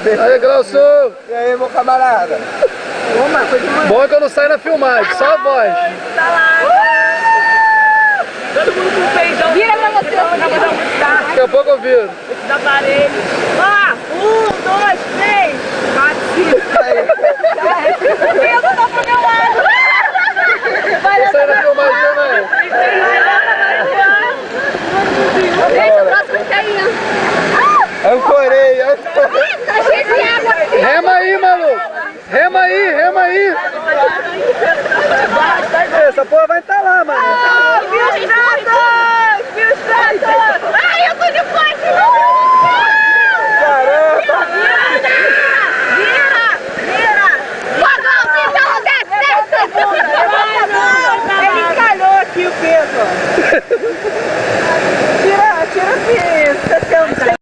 Aí, Glaucio! E aí, meu camarada? Bom é que eu não saio na filmagem, só a voz. Tá lá. Todo mundo com feijão. Vira pra você. Daqui a pouco eu viro. Esse da aparelho. Ó, 1, 2, 3, 4, 5. Eu tô pro meu lado. Vou sair na filmagem também. Gente, o próximo tá aí, ó. Ancorei. Tá cheio de água aqui. Rema aí, maluco! Rema aí, rema aí! Essa porra vai estar lá, mano. Viu,